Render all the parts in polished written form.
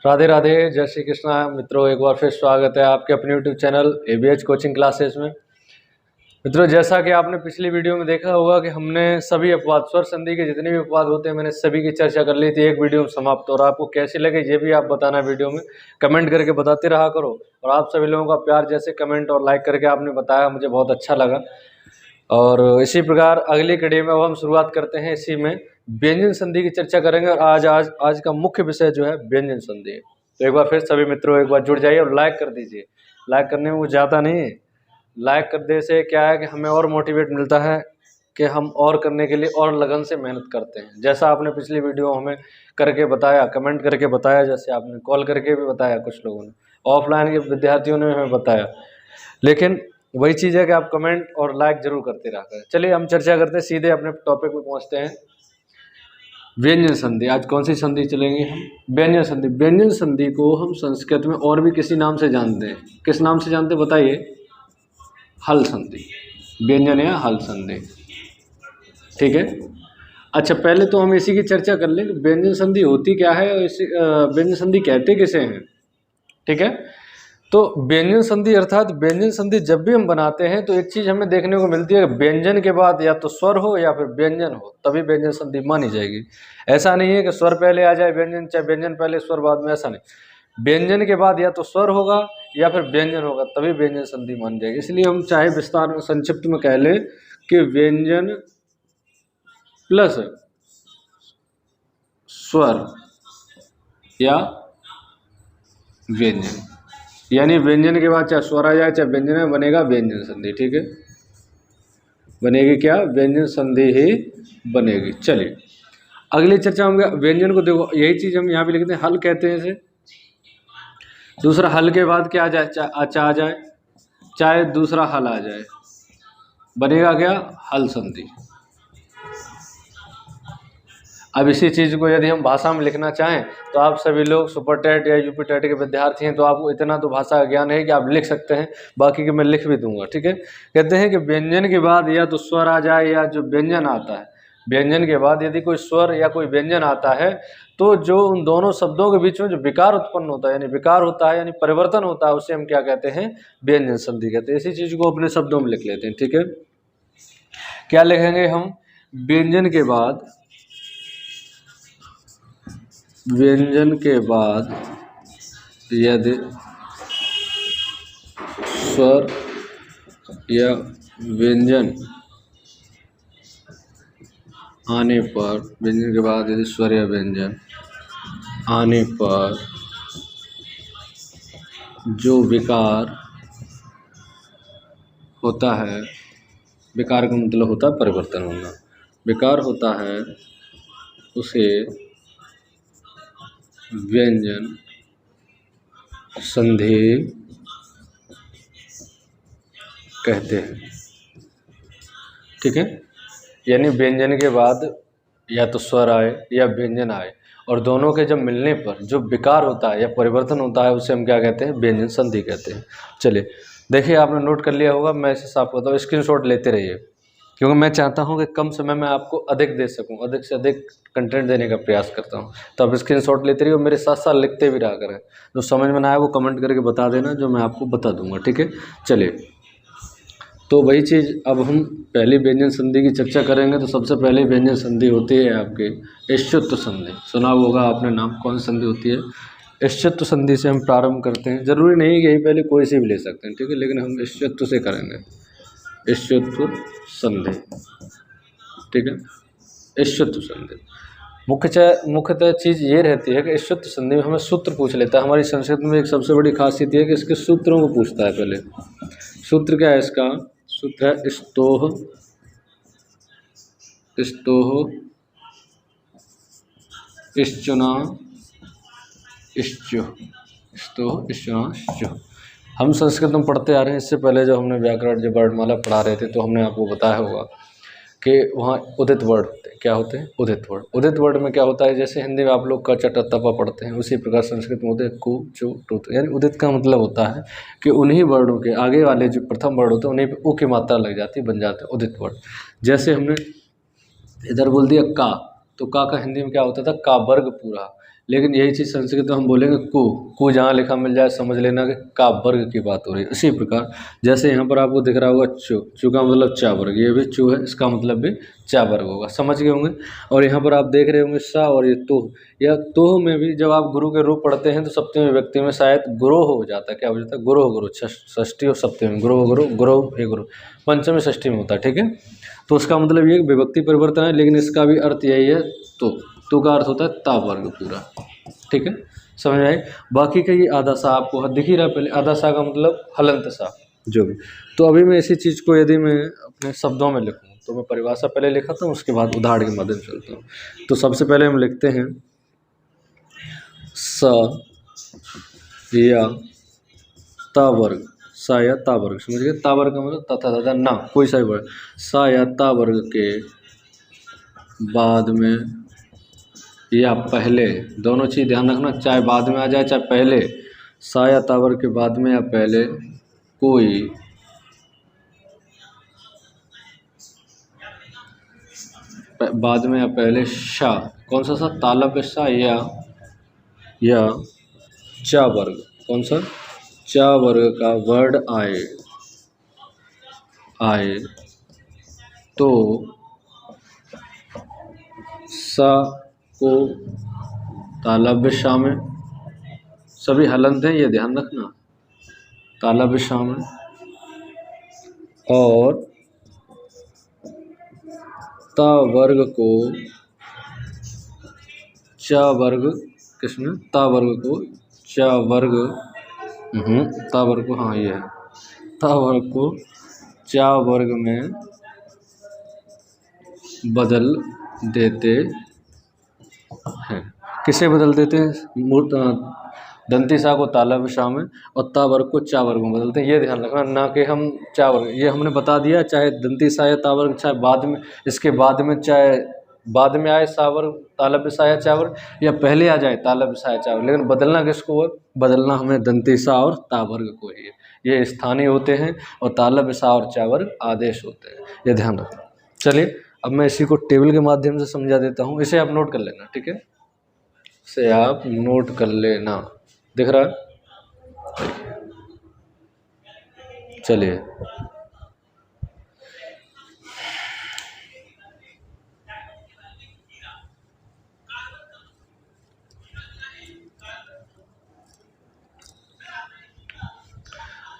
राधे राधे, जय श्री कृष्णा मित्रों। एक बार फिर स्वागत है आपके अपने YouTube channel ABH coaching classes में। मित्रों, जैसा कि आपने पिछली वीडियो में देखा होगा कि हमने सभी अपवाद, स्वर संधि के जितने भी अपवाद होते हैं मैंने सभी की चर्चा कर ली थी एक वीडियो में समाप्त। और आपको कैसी लगे ये भी आप बताना वीडियो में, कमेंट करके बताते रहा करो। और आप सभी लोगों का प्यार जैसे कमेंट और लाइक करके आपने बताया, मुझे बहुत अच्छा लगा। और इसी प्रकार अगली कड़ी में अब हम शुरुआत करते हैं। इसी में व्यंजन संधि की चर्चा करेंगे और आज का मुख्य विषय जो है व्यंजन संधि है। तो एक बार फिर सभी मित्रों एक बार जुड़ जाइए और लाइक कर दीजिए। लाइक करने में वो ज़्यादा नहीं है, लाइक करने से क्या है कि हमें और मोटिवेट मिलता है कि हम और करने के लिए और लगन से मेहनत करते हैं। जैसा आपने पिछली वीडियो हमें करके बताया, कमेंट करके बताया, जैसे आपने कॉल करके भी बताया, कुछ लोगों ने ऑफलाइन के विद्यार्थियों ने हमें बताया, लेकिन वही चीज़ है कि आप कमेंट और लाइक जरूर करते रहा करें। चलिए हम चर्चा करते हैं, सीधे अपने टॉपिक पे पहुंचते हैं। व्यंजन संधि, आज कौन सी संधि चलेंगे हम? व्यंजन संधि। व्यंजन संधि को हम संस्कृत में और भी किसी नाम से जानते हैं। किस नाम से जानते हैं बताइए? हल संधि। व्यंजन या हल संधि, ठीक है। अच्छा, पहले तो हम इसी की चर्चा कर लें कि व्यंजन संधि होती क्या है और इसे व्यंजन संधि कहते किसे हैं, ठीक है। तो व्यंजन संधि अर्थात व्यंजन संधि जब भी हम बनाते हैं तो एक चीज़ हमें देखने को मिलती है, व्यंजन के बाद या तो स्वर हो या फिर व्यंजन हो, तभी व्यंजन संधि मानी जाएगी। ऐसा नहीं है कि स्वर पहले आ जाए व्यंजन, चाहे व्यंजन पहले स्वर बाद में, ऐसा नहीं। व्यंजन के बाद या तो स्वर होगा या फिर व्यंजन होगा, तभी व्यंजन संधि मानी जाएगी। इसलिए हम चाहे विस्तार में संक्षिप्त में कह लें कि व्यंजन प्लस स्वर या व्यंजन, यानी व्यंजन के बाद चाहे स्वर आ जाए चाहे व्यंजन है, बनेगा व्यंजन संधि, ठीक है। बनेगी क्या? व्यंजन संधि ही बनेगी। चलिए अगली चर्चा होंगे व्यंजन को। देखो यही चीज हम यहाँ पे लिखते हैं, हल कहते हैं इसे। दूसरा हल के बाद क्या आ जाए? आ जाए, चाहे दूसरा हल आ जाए, बनेगा क्या? हल संधि। अब इसी चीज़ को यदि हम भाषा में लिखना चाहें तो आप सभी लोग सुपर टेट या यूपी टेट के विद्यार्थी हैं, तो आपको इतना तो भाषा का ज्ञान है कि आप लिख सकते हैं, बाकी के मैं लिख भी दूंगा, ठीक है। कहते हैं कि व्यंजन के बाद या तो स्वर आ जाए या जो व्यंजन आता है, व्यंजन के बाद यदि कोई स्वर या कोई व्यंजन आता है तो जो उन दोनों शब्दों के बीच में जो विकार उत्पन्न होता है, यानी विकार होता है यानी परिवर्तन होता है, उसे हम क्या कहते हैं? व्यंजन संधि कहते हैं। इसी चीज़ को अपने शब्दों में लिख लेते हैं, ठीक है। क्या लिखेंगे हम? व्यंजन के बाद, व्यंजन के बाद यदि स्वर या व्यंजन आने पर, व्यंजन के बाद यदि स्वर या व्यंजन आने पर जो विकार होता है, विकार का मतलब होता है परिवर्तन होना, विकार होता है, उसे व्यंजन संधि कहते हैं, ठीक है। यानी व्यंजन के बाद या तो स्वर आए या व्यंजन आए और दोनों के जब मिलने पर जो विकार होता है या परिवर्तन होता है, उसे हम क्या कहते हैं? व्यंजन संधि कहते हैं। चलिए देखिए, आपने नोट कर लिया होगा, मैं इसे साफ करता हूँ, स्क्रीनशॉट लेते रहिए, क्योंकि मैं चाहता हूं कि कम समय में आपको अधिक दे सकूं, अधिक से अधिक कंटेंट देने का प्रयास करता हूं। तो आप स्क्रीनशॉट लेते रहिए और मेरे साथ साथ लिखते भी रहा करें। जो समझ में ना आए वो कमेंट करके बता देना, जो मैं आपको बता दूंगा, ठीक है। चलिए, तो वही चीज़ अब हम पहली व्यंजन संधि की चर्चा करेंगे। तो सबसे पहले व्यंजन संधि होती है आपके इष्टुत्व संधि। सुना होगा आपने नाम, कौन सी संधि होती है? इष्टुत्व संधि से हम प्रारंभ करते हैं। जरूरी नहीं कि यही पहले कोई से भी ले सकते हैं, ठीक है, लेकिन हम इष्टुत्व से करेंगे। इष्टुत्व संधि, ठीक है। इष्टुत्व संधि मुख्यतः चीज़ ये रहती है कि इष्टुत्व संधि में हमें सूत्र पूछ लेता है। हमारी संस्कृत में एक सबसे बड़ी खासियत है कि इसके सूत्रों को पूछता है। पहले सूत्र क्या है इसका? सूत्र है स्तोह, स्तोह, इश्चुना, इश्चु, स्तोह, इश्चुना, इश्चु। हम संस्कृत में पढ़ते आ रहे हैं। इससे पहले जो हमने व्याकरण, जो वर्णमाला पढ़ा रहे थे, तो हमने आपको बताया होगा कि वहाँ उदित वर्ड होते हैं। क्या होते हैं? उदित वर्ड। उदित वर्ड में क्या होता है? जैसे हिंदी में आप लोग क, च, ट, त, प पढ़ते हैं, उसी प्रकार संस्कृत में होते हैं कु, चु, टु। यानी उदित का मतलब होता है कि उन्हीं वर्डों के आगे वाले जो प्रथम वर्ड होते हैं उन्हीं पर उ की मात्रा लग जाती है, बन जाते हैं उदित वर्ड। जैसे हमने इधर बोल दिया का, तो का हिंदी में क्या होता था, का वर्ग पूरा। लेकिन यही चीज़ संस्कृत में हम बोलेंगे कु जहाँ लिखा मिल जाए समझ लेना कि का वर्ग की बात हो रही है। इसी प्रकार जैसे यहाँ पर आपको दिख रहा होगा चू का मतलब चा वर्ग, ये भी चू है, इसका मतलब भी चा वर्ग होगा, समझ गए होंगे। और यहाँ पर आप देख रहे होंगे सा और ये तुह, या तुह में भी जब आप गुरु के रूप पढ़ते हैं तो सप्तमी विभक्ति में शायद गुरोह हो जाता है, क्या हो जाता है, गुरु षष्ठी और सप्तमी में गुरु हे गुरु, पंचमी षष्ठी में होता है, ठीक है। तो उसका मतलब ये विभक्ति परिवर्तन है, लेकिन इसका भी अर्थ यही है, तो का अर्थ होता है ता वर्ग पूरा, ठीक है, समझ में आए। बाकी का ये आधा सा आपको दिख ही रहा पहले, आधा सा का मतलब हलंत सा जो भी। तो अभी मैं इसी चीज़ को यदि मैं अपने शब्दों में लिखूँ तो मैं परिभाषा पहले लिखा था, उसके बाद उदाहरण के माध्यम से चलता हूँ। तो सबसे पहले हम लिखते हैं स या ता वर्ग, सा या ता वर्ग, समझ गए। ता वर्ग का मतलब तथा तथा ना, कोई सा भी वर्ग, सा या ता वर्ग के बाद में या पहले, दोनों चीज़ ध्यान रखना, चाहे बाद में आ जाए चाहे पहले, सा या ता वर्ग के बाद में या पहले कोई बाद में या पहले शा, कौन सा सा, तालव्य सा या चा वर्ग, कौन सा, चा वर्ग का वर्ड आए तो सा को तालव्य शा में, सभी हलंत हैं ये ध्यान रखना, तालव्य शा में, और ता वर्ग को चा वर्ग, किसमें, ता वर्ग को चा वर्ग, ता वर्ग को, हाँ ये है, ता वर्ग को चा वर्ग में बदल देते हैं। किसे बदल देते हैं, दंती सा को तालव्य शा में और ता वर्ग को चा वर्ग में बदलते हैं, ये ध्यान रखना, ना कि हम चा वर्ग, ये हमने बता दिया, चाहे दंती सा या ता वर्ग, चाहे बाद में, इसके बाद में, चाहे बाद में आए सा वर्ग तालव्य सा या चा वर्ग, या पहले आ जाए तालव्य सा या चा वर्ग, लेकिन बदलना किसको है, बदलना हमें दंती सा और ता वर्ग को ही है। ये स्थानीय होते हैं और तालव्य सा और चा वर्ग आदेश होते हैं, ये ध्यान रखना। चलिए अब मैं इसी को टेबल के माध्यम से समझा देता हूँ, इसे आप नोट कर लेना, ठीक है, इसे आप नोट कर लेना, दिख रहा है, चलिए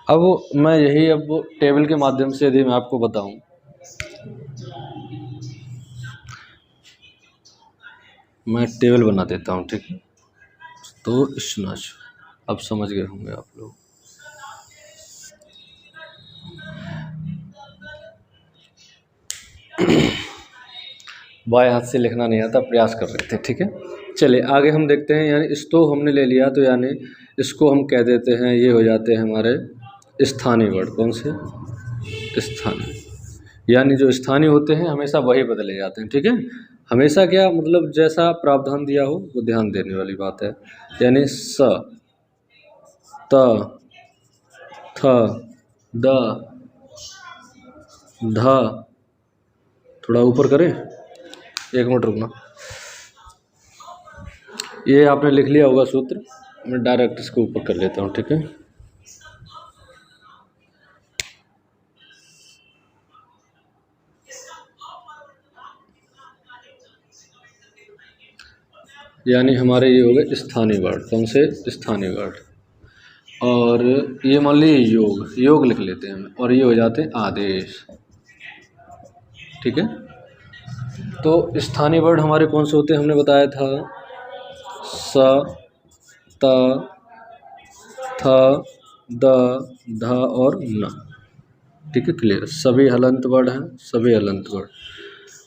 अब मैं यही, अब टेबल के माध्यम से यदि मैं आपको बताऊं, मैं टेबल बना देता हूं, ठीक है, तो सुना, अब समझ गए होंगे आप लोग। बाएं हाथ से लिखना नहीं आता, प्रयास कर रहे थे, ठीक है। चलिए आगे हम देखते हैं, यानी इसको हमने ले लिया तो यानी इसको हम कह देते हैं, ये हो जाते हैं हमारे स्थानीय वर्ड, कौन से, स्थानीय, यानी जो स्थानीय होते हैं हमेशा वही बदले जाते हैं, ठीक है। हमेशा क्या मतलब, जैसा प्रावधान दिया हो वो ध्यान देने वाली बात है। यानी स, त, थ, द, ध, थोड़ा ऊपर करें, एक मिनट रुकना, ये आपने लिख लिया होगा सूत्र, मैं डायरेक्ट इसको ऊपर कर लेता हूँ, ठीक है। यानी हमारे ये हो गए स्थानीय वर्ड, कौन से, स्थानीय वर्ड, और ये मान लीजिए योग लिख लेते हैं हम, और ये हो जाते हैं आदेश, ठीक है। तो स्थानीय वर्ड हमारे कौन से होते हैं, हमने बताया था स, त, थ, द, ध और न, ठीक है, क्लियर, सभी हलंत वर्ड हैं, सभी हलंत वर्ड।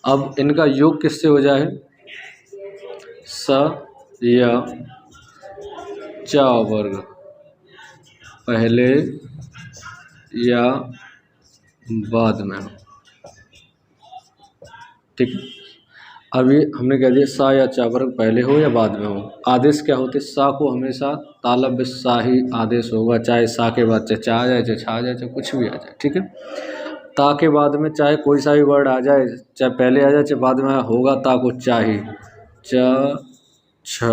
अब इनका योग किससे हो जाए, स या चा वर्ग पहले या बाद में हो, ठीक है। अभी हमने कह दिया सा या चा वर्ग पहले हो या बाद में हो। आदेश क्या होते, सा को हमेशा तालव्य सा ही आदेश होगा, चाहे सा के बाद चाहे चा आ जाए, चाहे छा आ जाए, चाहे कुछ भी आ जाए, ठीक है। ता के बाद में चाहे कोई सा भी वर्ड आ जाए, चाहे पहले आ जाए चाहे बाद में होगा ता को चाही। च, छ,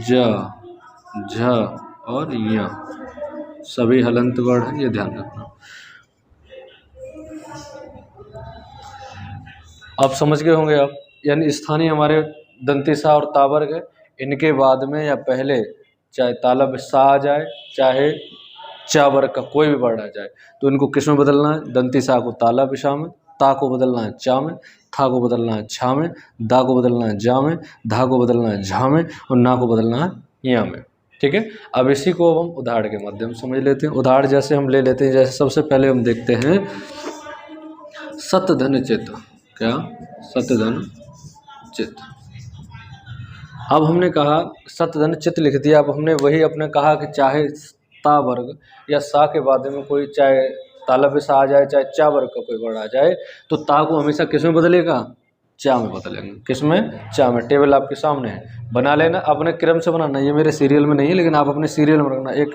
ज, झ और य सभी हलंत वर्ड हैं, ये ध्यान रखना। आप समझ गए होंगे आप, यानी स्थानीय हमारे दंती सा और ता वर्ग है, इनके बाद में या पहले चाहे तालब सा आ जाए चाहे चा वर्ग का कोई भी वर्ड आ जाए तो इनको किस में बदलना है? दंती सा को ताला पिशा में, ता को बदलना है चा में, था को बदलना है छा में, दा को बदलना है जा में, धा को बदलना है झा में और ना को बदलना है या में। ठीक है, अब इसी को हम उदाहरण के माध्यम से समझ लेते हैं। उदाहरण जैसे हम ले लेते हैं, जैसे सबसे पहले हम देखते हैं सत धन चित। क्या? सत धन चित। अब हमने कहा सत धन चित लिख दिया। अब हमने वही अपने कहा कि चाहे ता वर्ग या सा के बाद में कोई चाहे तालब सा आ जाए चाहे चा वर्ग का कोई वर्ड आ जाए तो ता को हमेशा किस में बदलेगा? चा में बदलेंगे। किस में? चा में। टेबल आपके सामने है, बना लेना। अपने क्रम से बनाना, ये मेरे सीरियल में नहीं है लेकिन आप अपने सीरियल में रखना। एक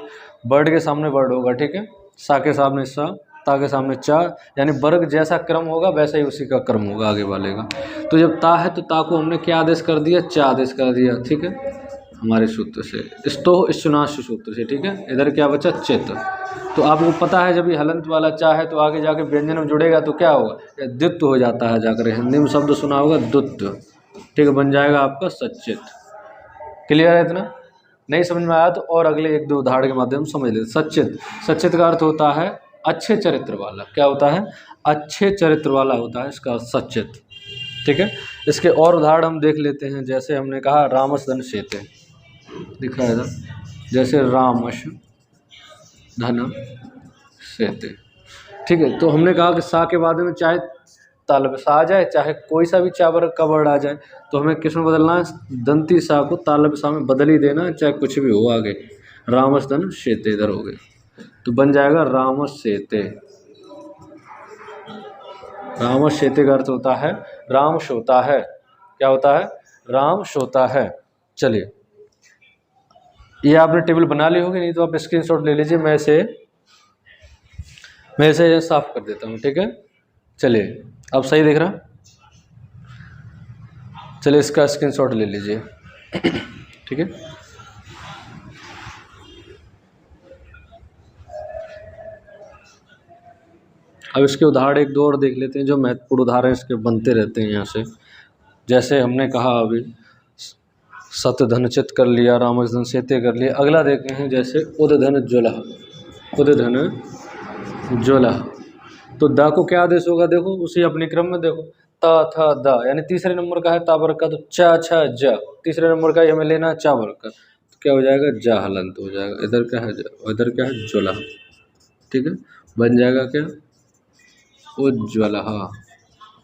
वर्ड के सामने वर्ड होगा, ठीक है, सा के सामने सा, ता के सामने चा, यानी वर्ग जैसा क्रम होगा वैसा ही उसी का क्रम होगा आगे वाले का। तो जब ता है तो ता को हमने क्या आदेश कर दिया? चा आदेश कर दिया। ठीक है, हमारे सूत्र से स्तो ईश्वनाश सूत्र से। ठीक है, इधर क्या बचा? चित। तो आपको पता है जब ये हलंत वाला चा है तो आगे जाके व्यंजन में जुड़ेगा तो क्या होगा? द्वित्व हो जाता है, जाकर हिंदी में शब्द सुना होगा द्वित्व। ठीक है, बन जाएगा आपका सच्चित। क्लियर है इतना? नहीं समझ में आया तो और अगले एक दो उदाहरण के माध्यम से समझ लेते। सच्चित, सच्चित का अर्थ होता है अच्छे चरित्र वाला। क्या होता है? अच्छे चरित्र वाला होता है इसका सच्चित। ठीक है, इसके और उदाहरण हम देख लेते हैं। जैसे हमने कहा रामस धन सेते, दिख रहा है इधर, जैसे रामस धन सेते। ठीक है, तो हमने कहा कि सा के बाद में चाहे तालब सा आ जाए चाहे कोई सा भी चा वर्ग का वर्ड आ जाए तो हमें किस में बदलना है? दंती सा को तालब सा में बदल ही देना, चाहे कुछ भी हो आगे। रामस धन सेते इधर हो गए तो बन जाएगा रामस सेते। रामस सेते का अर्थ होता है राम सोता है। क्या होता है? राम सोता है। चलिए, ये आपने टेबल बना ली होगी, नहीं तो आप स्क्रीनशॉट ले लीजिए। मैं इसे साफ कर देता हूँ। ठीक है, चलिए, अब सही दिख रहा? चलिए इसका स्क्रीनशॉट ले लीजिए। ठीक है, अब इसके उदाहरण एक दो और देख लेते हैं जो महत्वपूर्ण उदाहरण इसके बनते रहते हैं यहाँ से। जैसे हमने कहा अभी सत धन चित कर लिया, रामस धन सेते कर लिया। अगला देखते हैं जैसे उदधन ज्वलह। उदधन ज्वलह, तो दा को क्या आदेश होगा? देखो उसी अपने क्रम में देखो, ता था दा, यानी तीसरे नंबर का है ता वर्ग का, तो चा छा जा। तीसरे नंबर का हमें लेना चा वर्ग का, तो क्या हो जाएगा? जा हलंत हो जाएगा। इधर क्या है? इधर क्या है? ज्वलह। ठीक है, बन जाएगा क्या? उज्ज्वलः।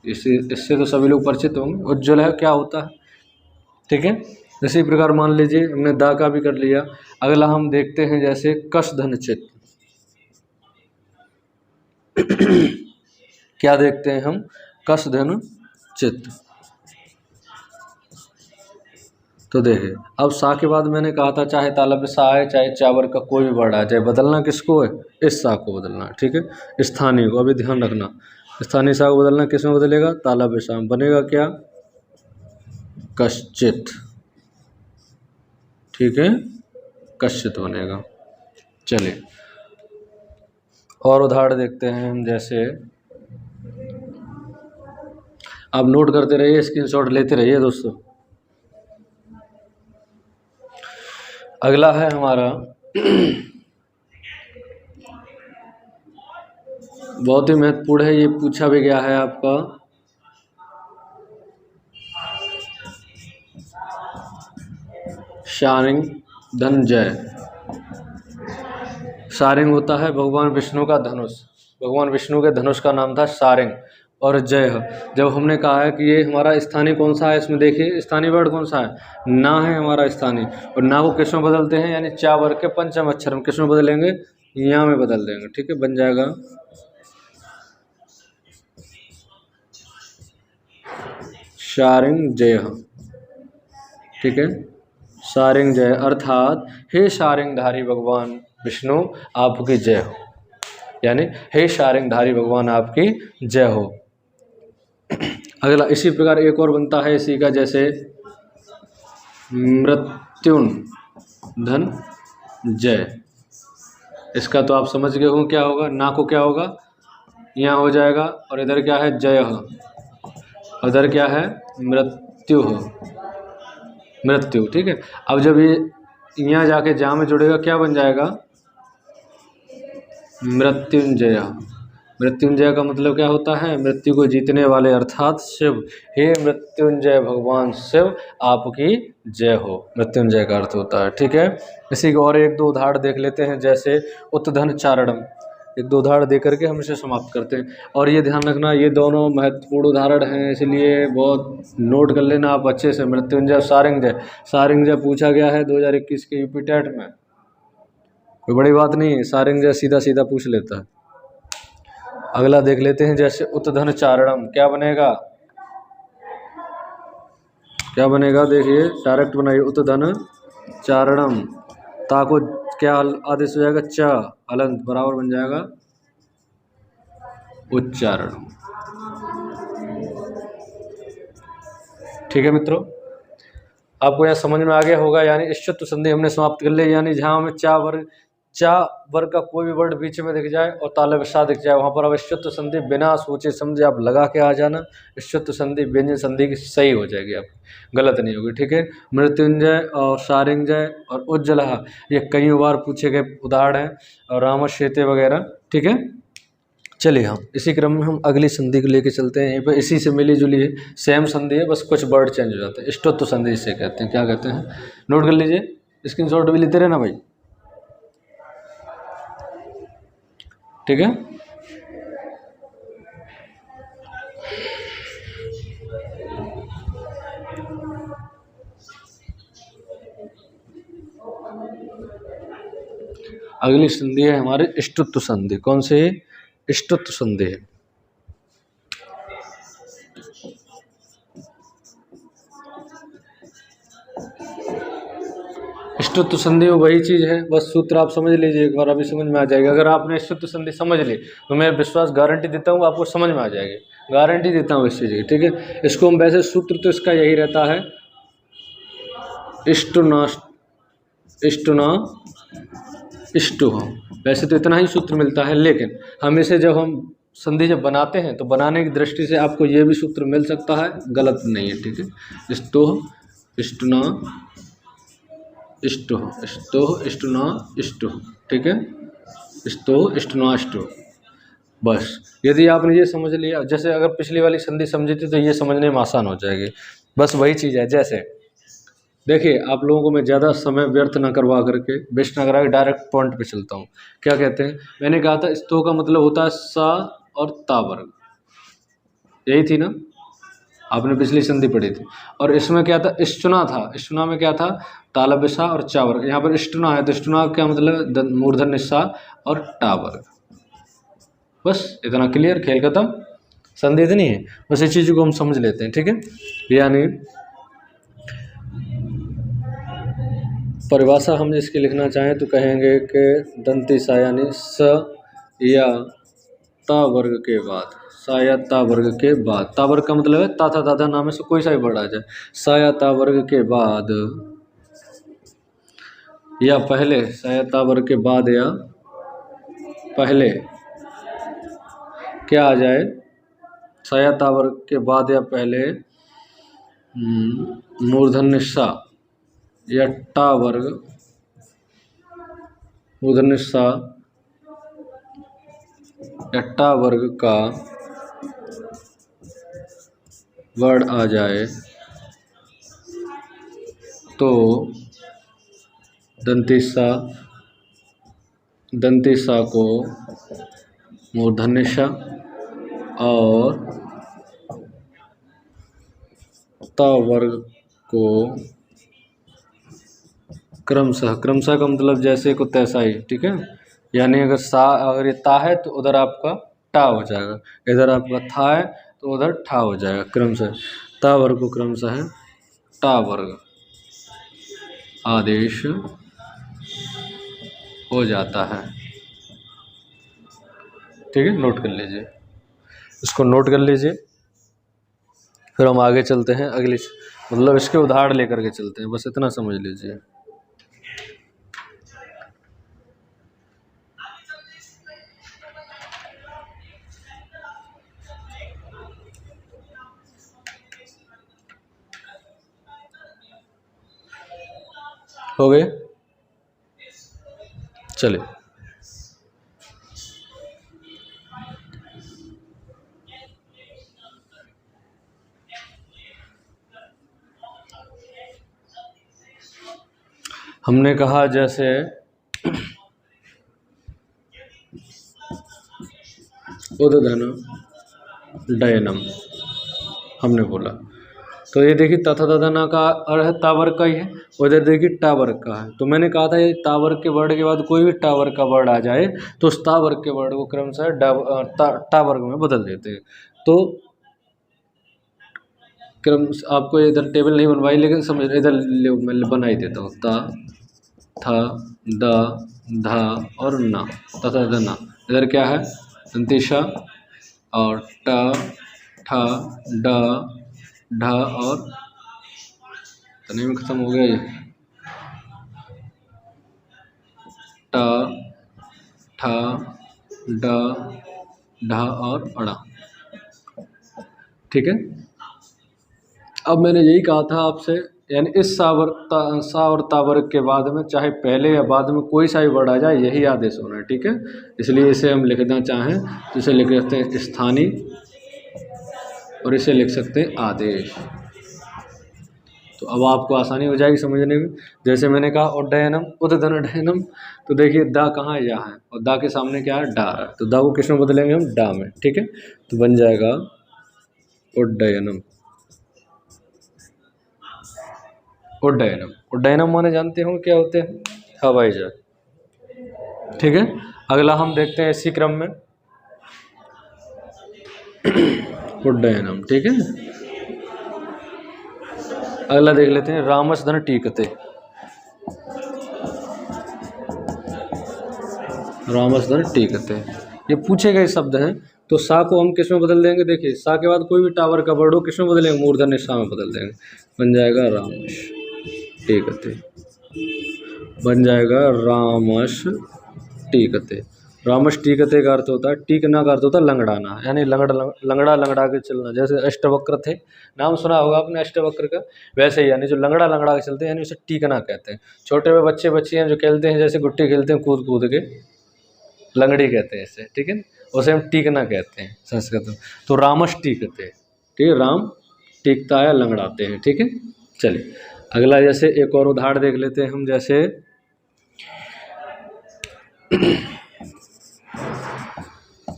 इससे तो सभी लोग परिचित होंगे। उज्ज्वलः क्या होता है? ठीक है, इसी प्रकार मान लीजिए हमने दा का भी कर लिया। अगला हम देखते हैं जैसे कश धन चित। क्या देखते हैं हम? कश धन चित। तो देखिए, अब सा के बाद मैंने कहा था चाहे तालब सा आए चाहे चावर का कोई भी वर्ड आ जाए, बदलना किसको है? इस सा को बदलना। ठीक है, स्थानीय को। अभी ध्यान रखना, स्थानीय सा को बदलना किस में बदलेगा? तालब सा में। बनेगा क्या? कश्चित। ठीक है, कश्चित बनेगा। चलिए और उदाहरण देखते हैं हम। जैसे आप नोट करते रहिए, स्क्रीनशॉट लेते रहिए दोस्तों। अगला है हमारा बहुत ही महत्वपूर्ण है, ये पूछा भी गया है आपका। शारिंग धनंजय। शारिंग होता है भगवान विष्णु का धनुष। भगवान विष्णु के धनुष का नाम था शारिंग। और जय। जब हमने कहा है कि ये हमारा स्थानीय कौन सा है, इसमें देखिए स्थानीय वर्ड कौन सा है? ना है हमारा स्थानीय। और ना को किस में बदलते हैं? यानी चा वर्ग के पंचम अक्षर में किस में बदलेंगे? यहाँ में बदल देंगे। ठीक है, बन जाएगा शारिंग जय। ठीक है, शारिंग जय अर्थात हे शारिंगधारी भगवान विष्णु आपकी जय हो। यानी हे शारिंगधारी भगवान आपकी जय हो। अगला इसी प्रकार एक और बनता है इसी का, जैसे मृत्युन धन जय। इसका तो आप समझ गए हो क्या होगा, ना को क्या होगा, यहाँ हो जाएगा और इधर क्या है जय, उधर क्या है मृत्यु, मृत्यु। ठीक है, अब जब ये यहाँ जाके जा में जुड़ेगा क्या बन जाएगा, मृत्युंजय। मृत्युंजय का मतलब क्या होता है, मृत्यु को जीतने वाले अर्थात शिव। हे मृत्युंजय भगवान शिव आपकी जय हो, मृत्युंजय का अर्थ होता है। ठीक है, इसी को और एक दो उदाहरण देख लेते हैं, जैसे उत्धन चारणम। एक दो उदाहरण दे करके हम इसे समाप्त करते हैं। और ये ध्यान रखना ये दोनों महत्वपूर्ण उदाहरण हैं, इसलिए बहुत नोट कर लेना आप अच्छे से। मृत्युंजय सारिंगजय, सारिंगजय पूछा गया है 2021 के यूपी टेट में, कोई बड़ी बात नहीं है, सारिंगजय सीधा सीधा पूछ लेता है। अगला देख लेते हैं, जैसे उत्धन चारणम, क्या बनेगा, क्या बनेगा, देखिए डायरेक्ट बनाइए, उत्धन चारणम, ताको क्या आदेश हो जाएगा, च अलंत बराबर बन जाएगा उच्चारण। ठीक है मित्रों, आपको यहाँ समझ में आ गया होगा, यानी इष्टत्व संधि हमने समाप्त कर ली। यानी जहाँ हमें चा वर्ग का कोई भी वर्ड बीच में दिख जाए और तालव्य सा दिख जाए, वहाँ पर अब इष्टत्व संधि बिना सोचे समझे आप लगा के आ जाना। इष्टत्व संधि व्यंजन संधि की सही हो जाएगी, आप गलत नहीं होगी। ठीक है, मृत्युंजय और सारिंगजय और उज्ज्वलहा ये कई बार पूछे गए उदाहरण हैं, और रामश्वेते वगैरह। ठीक है, चलिए हम इसी क्रम में हम अगली संधि को लेके चलते हैं। यहीं पर इसी से मिली जुली है, सेम संधि है, बस कुछ वर्ड चेंज हो जाते हैं। इष्टत्व संधि इसे कहते हैं, क्या कहते हैं, नोट कर लीजिए, स्क्रीनशॉट भी लेते रहना भाई। ठीक है, अगली संधि है हमारी इष्टत्व संधि। कौन सी, इष्टत्व संधि है। इष्टत्व संधि में वही चीज है, बस सूत्र आप समझ लीजिए एक बार, अभी समझ में आ जाएगा। अगर आपने इष्टत्व संधि समझ ली तो मैं विश्वास गारंटी देता हूँ आपको समझ में आ जाएगी, गारंटी देता हूँ इस चीज़ की। ठीक है, इसको हम वैसे सूत्र तो इसका यही रहता है, इष्टुना इष्टुना इष्टु हो, वैसे तो इतना ही सूत्र मिलता है, लेकिन हम इसे जब हम संधि जब बनाते हैं तो बनाने की दृष्टि से आपको ये भी सूत्र मिल सकता है, गलत नहीं है। ठीक है, इष्टो इष्टुना इष्टो, इष्टो इष्टुना इष्टो। ठीक है, इष्टो इष्टुना इष्टो। बस यदि आपने ये समझ लिया, जैसे अगर पिछली वाली संधि समझी थी तो ये समझने में आसान हो जाएगी। बस वही चीज़ है, जैसे देखिए आप लोगों को मैं ज़्यादा समय व्यर्थ ना करवा करके, वेस्ट ना करा के डायरेक्ट पॉइंट पे चलता हूँ। क्या कहते हैं, मैंने कहा था स्तो का मतलब होता है सा और ता वर्ग, यही थी ना, आपने पिछली संधि पढ़ी थी। और इसमें क्या था, इष्टुना था, इष्टुना में क्या था, तालव्य सा और चा वर्ग। यहाँ पर इष्टुना है तो इष्टुना क्या मतलब, मूर्धन निस्सा और टा वर्ग। बस इतना क्लियर, खेल खत्म, संधि इतनी है, बस इस चीज़ को हम समझ लेते हैं। ठीक है, यानी परिभाषा हम इसकी लिखना चाहें तो कहेंगे कि दंती सा यानी स या ता वर्ग के बाद, सा या ता वर्ग के बाद, ता वर्ग का मतलब है ता था दादा नाम में से कोई सा भी वर्ड आ जाए, सा या ता वर्ग के बाद या पहले, सा या ता वर्ग के बाद या पहले क्या आ जाए, सा या ता वर्ग के बाद या पहले मूर्धन्य सा या टा वर्ग, मूर्धन्य सा या टा वर्ग का वर्ड आ जाए तो दंती सा को मूर्धन्य सा और ता वर्ग को क्रमशः, क्रमशः का मतलब जैसे को तैसा ही। ठीक है, यानी अगर ये ता है तो उधर आपका टा हो जाएगा, इधर आपका था है तो उधर ठा हो जाएगा, क्रमशः ता वर्ग को क्रमशः टा वर्ग आदेश हो जाता है। ठीक है, नोट कर लीजिए, इसको नोट कर लीजिए। फिर हम आगे चलते हैं अगली, मतलब इसके उदाहरण लेकर के चलते हैं, बस इतना समझ लीजिए। हो गए, चलिए। हमने कहा जैसे उदधन डयनम हमने बोला, तो ये देखिए तथा तथना का अर्थ ता वर्ग का ही है, उधर देखिए टा वर्ग का है। तो मैंने कहा था ये ता वर्ग के वर्ड के बाद कोई भी टा वर्ग का वर्ड आ जाए तो उस ता वर्ग के वर्ड को क्रमशः टा वर्ग में बदल देते हैं। तो क्रम, आपको इधर टेबल नहीं बनवाई लेकिन समझ, इधर मैं बना ही देता हूँ। ता, था, दा, धा और ना, तथा धना। इधर क्या है, अंतिशा और टा, ठा, डा, ढा और तने में खत्म हो गया ये, टा, ठा, डा, ढा और अड़ा। ठीक है, अब मैंने यही कहा था आपसे, यानी इस सा और ता वर्ग के बाद में चाहे पहले या बाद में कोई सा भी वर्ड आ जाए यही आदेश होना है। ठीक है, इसलिए इसे हम लिखना चाहें तो इसे लिख सकते हैं स्थानीय और इसे लिख सकते हैं आदेश। तो अब आपको आसानी हो जाएगी समझने में। जैसे मैंने कहा उड्डयनम उद्दन डयनम, तो देखिए दा कहाँ है, यहाँ है, और दा के सामने क्या है, डा है, तो दा को किस में बदलेंगे हम, डा में। ठीक है, तो बन जाएगा उड्डयनम। उड्डयनम, उड्डयनम माने जानते हो क्या होते हैं, हवाई जहाज। ठीक है, अगला हम देखते हैं इसी क्रम में उड्डयनम। ठीक है, अगला देख लेते हैं रामसधन टीकते। रामसधन टीकते, ये पूछे गए शब्द हैं। तो सा को हम किस में बदल देंगे, देखिए सा के बाद कोई भी टावर का वर्ड हो किस में बदलेंगे, मूर्धन्य सा में बदल देंगे, बन जाएगा रामस टीकते, बन जाएगा रामस टीकते। रामस टीकते का अर्थ होता है, टीकना का अर्थ होता है लंगड़ाना, यानी लंगड़ा लंगड़ा के चलना। जैसे अष्टवक्र थे, नाम सुना होगा आपने अष्टवक्र का, वैसे ही यानी जो लंगड़ा लंगड़ा के चलते हैं यानी उसे टीकना कहते हैं। छोटे में बच्चे बच्चियाँ जो खेलते हैं, जैसे गुट्टी खेलते हैं कूद कूद के, लंगड़ी कहते हैं इसे। ठीक है, उसे हम टीकना कहते हैं संस्कृत में। तो रामस टीकते, ठीक है, राम टीकता है, लंगड़ाते हैं। ठीक है, चलिए अगला जैसे एक और उदाहरण देख लेते हैं हम, जैसे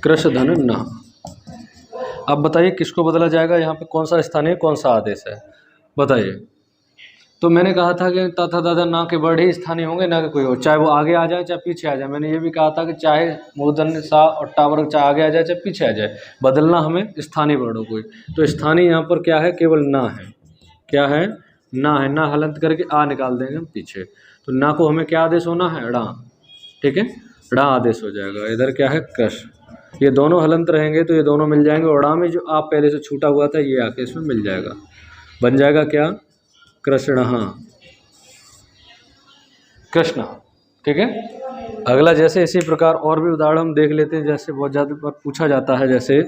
कृषधन न। अब बताइए किसको बदला जाएगा, यहाँ पे कौन सा स्थानीय कौन सा आदेश है, बताइए। तो मैंने कहा था कि तथा दादा ना के वर्ड ही स्थानीय होंगे, ना कि कोई और, चाहे वो आगे आ जाए चाहे पीछे आ जाए। मैंने ये भी कहा था कि चाहे मूर्धन्य सा और टावर चाहे आगे आ जाए चाहे पीछे आ जाए, बदलना हमें स्थानीय वर्डों को। तो स्थानीय यहाँ पर क्या है, केवल ना है, क्या है, ना है, ना हलंत करके आ निकाल देंगे हम पीछे। तो ना को हमें क्या आदेश होना है, ड़ा। ठीक है, ड़ा आदेश हो जाएगा। इधर क्या है, कृष, ये दोनों हलंत रहेंगे तो ये दोनों मिल जाएंगे, और ड़ा में जो आप पहले से छूटा हुआ था ये आके इसमें मिल जाएगा, बन जाएगा क्या, कृष्ण, कृष्ण। ठीक है, अगला जैसे इसी प्रकार और भी उदाहरण हम देख लेते हैं, जैसे बहुत ज़्यादा पर पूछा जाता है, जैसे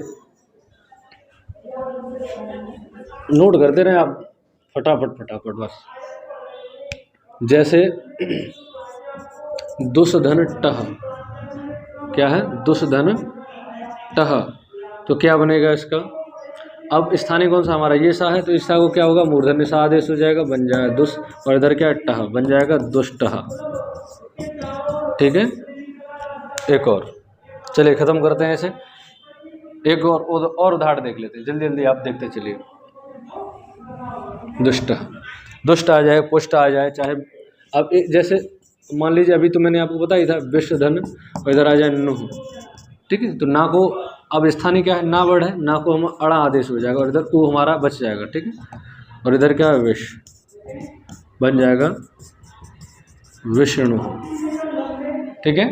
नोट करते रहे आप फटाफट फटाफट बस। जैसे दुष्धन टह, क्या है, दुष्धन टह, तो क्या बनेगा इसका, अब स्थानीय कौन सा हमारा, ये सा है, तो इस सा को क्या होगा, मूर्धन्य सा आदेश हो जाएगा, बन जाएगा दुष्, और इधर क्या टह, बन जाएगा दुष्टह। ठीक है, एक और, चलिए ख़त्म करते हैं इसे, एक और उदाहरण देख लेते हैं, जल्दी जल्दी आप देखते चलिए। दुष्ट, दुष्ट आ जाए, पुष्ट आ जाए, चाहे अब जैसे मान लीजिए अभी तो मैंने आपको बताया था विश्वधन, और इधर आ जाए नुह। ठीक है, तो ना को अब स्थानीय क्या है, ना वर्ड है, ना को हम अड़ा आदेश हो जाएगा, और इधर ऊ हमारा बच जाएगा। ठीक है, और इधर क्या है, विष, बन जाएगा विष्णु। ठीक है,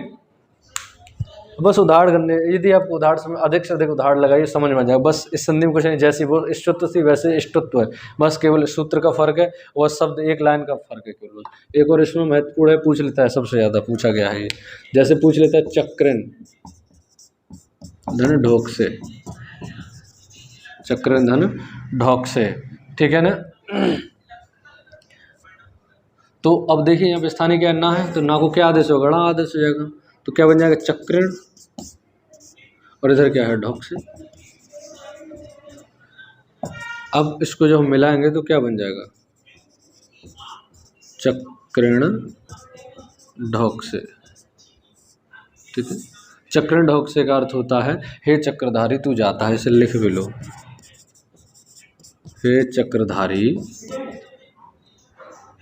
बस उदाहरण करने, यदि आप उदाहरण समय अधिक से अधिक उदाहरण लगाइए समझ में आ जाएगा। बस इस संधि में कुछ नहीं, जैसी वो इष्टुत्व थी वैसे इष्टुत्व है, बस केवल सूत्र का फर्क है, वह शब्द एक लाइन का फर्क है केवल। एक और इसमें महत्वपूर्ण है, पूछ लेता है, सबसे ज़्यादा पूछा गया है ये, जैसे पूछ लेता है चक्रण धन ढोक से, चक्रण धन ढोक से, ठीक है ना। तो अब देखिए यहाँ पे स्थानीय क्या ना है, तो ना को क्या आदेश होगा, गणा आदेश हो जाएगा, तो क्या बन जाएगा चक्रण, और इधर क्या है ढोक से। अब इसको जब हम मिलाएंगे तो क्या बन जाएगा, चक्रण ढोक से, ठीक है। चक्रण ढोक से का अर्थ होता है हे चक्रधारी तू जाता है, इसे लिख भी लो, हे चक्रधारी,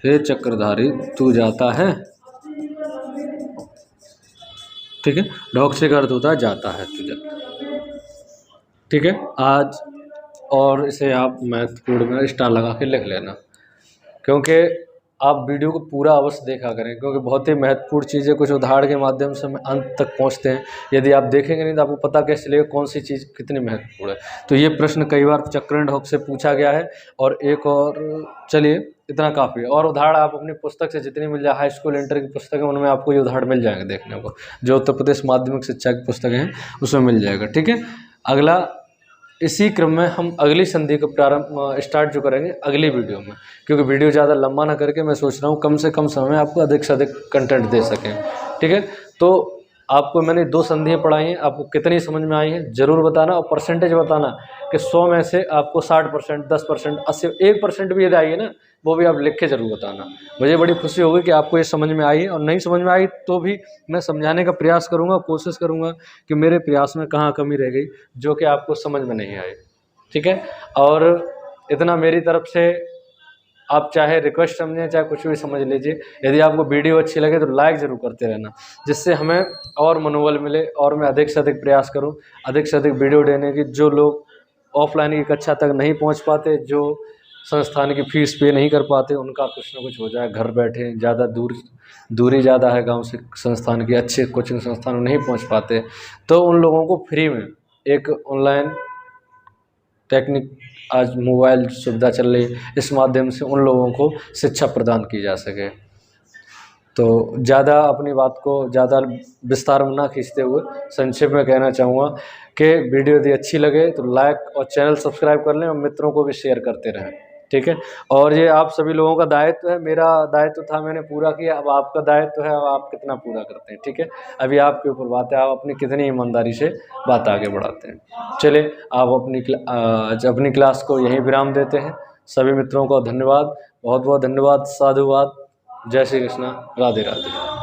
हे चक्रधारी तू जाता है, ठीक है। ढोक से का अर्थ होता है जाता है, तू जाता है, ठीक है। आज और इसे आप महत्वपूर्ण में स्टार लगा के लिख लेना, क्योंकि आप वीडियो को पूरा अवश्य देखा करें, क्योंकि बहुत ही महत्वपूर्ण चीज़ें कुछ उदाहरण के माध्यम से हम अंत तक पहुंचते हैं। यदि आप देखेंगे नहीं तो आपको पता कैसे चलेगा कौन सी चीज़ कितनी महत्वपूर्ण है। तो ये प्रश्न कई बार चक्रण ढोक से पूछा गया है। और एक और, चलिए इतना काफ़ी है। और उदाहरण आप अपनी पुस्तक से जितनी मिल जाए, हाई स्कूल इंटर की पुस्तक है उनमें आपको ये उदाहरण मिल जाएंगे देखने को, जो उत्तर प्रदेश माध्यमिक शिक्षा की पुस्तकें हैं उसमें मिल जाएगा, ठीक है। अगला इसी क्रम में हम अगली संधि को प्रारंभ स्टार्ट जो करेंगे अगली वीडियो में, क्योंकि वीडियो ज़्यादा लंबा ना करके मैं सोच रहा हूँ कम से कम समय में आपको अधिक से अधिक कंटेंट दे सकें, ठीक है। तो आपको मैंने 2 संधियाँ पढ़ाई हैं, आपको कितनी समझ में आई हैं ज़रूर बताना, और परसेंटेज बताना कि 100 में से आपको 60%, 10%, 80, 1% भी यदि आई है ना, वो भी आप लिख के ज़रूर बताना। मुझे बड़ी खुशी होगी कि आपको ये समझ में आई है, और नहीं समझ में आई तो भी मैं समझाने का प्रयास करूँगा, कोशिश करूँगा कि मेरे प्रयास में कहाँ कमी रह गई जो कि आपको समझ में नहीं आई, ठीक है। और इतना मेरी तरफ से, आप चाहे रिक्वेस्ट समझें चाहे कुछ भी समझ लीजिए, यदि आपको वीडियो अच्छी लगे तो लाइक ज़रूर करते रहना, जिससे हमें और मनोबल मिले और मैं अधिक से अधिक प्रयास करूं, अधिक से अधिक वीडियो देने की। जो लोग ऑफलाइन की कक्षा तक नहीं पहुंच पाते, जो संस्थान की फ़ीस पे नहीं कर पाते, उनका कुछ ना कुछ हो जाए घर बैठे। ज़्यादा दूरी ज़्यादा है गांव से संस्थान की, अच्छे कोचिंग संस्थान में नहीं पहुँच पाते, तो उन लोगों को फ्री में एक ऑनलाइन टेक्निक, आज मोबाइल सुविधा चल रही है, इस माध्यम से उन लोगों को शिक्षा प्रदान की जा सके। तो ज़्यादा अपनी बात को ज़्यादा विस्तार में ना खींचते हुए संक्षेप में कहना चाहूँगा कि वीडियो यदि अच्छी लगे तो लाइक और चैनल सब्सक्राइब कर लें और मित्रों को भी शेयर करते रहें, ठीक है। और ये आप सभी लोगों का दायित्व है, मेरा दायित्व था मैंने पूरा किया, अब आपका दायित्व है, अब आप कितना पूरा करते हैं, ठीक है। अभी आपके ऊपर बात है, आप अपनी कितनी ईमानदारी से बात आगे बढ़ाते हैं। चलिए आप अपनी क्लास को यहीं विराम देते हैं। सभी मित्रों को धन्यवाद, बहुत बहुत धन्यवाद, साधुवाद, जय श्री कृष्णा, राधे राधे।